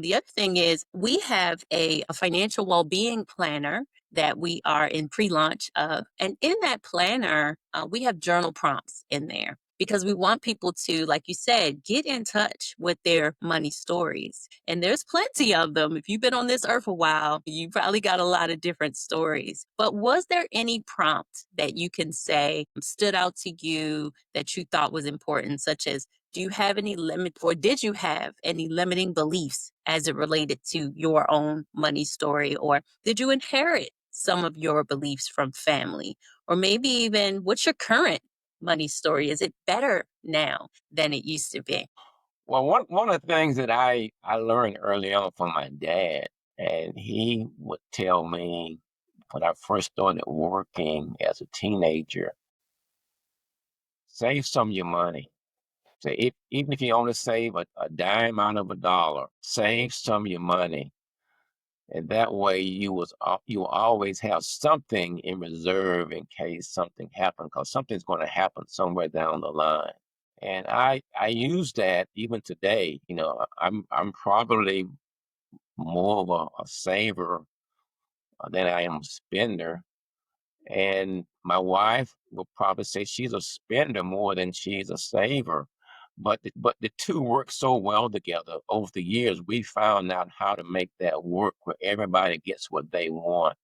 The other thing is we have a financial well-being planner that we are in pre-launch of. And in that planner, we have journal prompts in there because we want people to, like you said, get in touch with their money stories. And there's plenty of them. If you've been on this earth a while, you probably got a lot of different stories. But was there any prompt that you can say stood out to you that you thought was important, such as, do you have any limit, or did you have any limiting beliefs as it related to your own money story? Or did you inherit some of your beliefs from family? Or maybe even, what's your current money story? Is it better now than it used to be? Well, one of the things that I learned early on from my dad, and he would tell me when I first started working as a teenager, save some of your money. So even if you only save a dime out of a dollar, save some of your money. And that way you will always have something in reserve in case something happens, because something's going to happen somewhere down the line. And I use that even today. I'm probably more of a saver than I am a spender. And my wife will probably say she's a spender more than she's a saver. But the two work so well together. Over the years, we found out how to make that work where everybody gets what they want.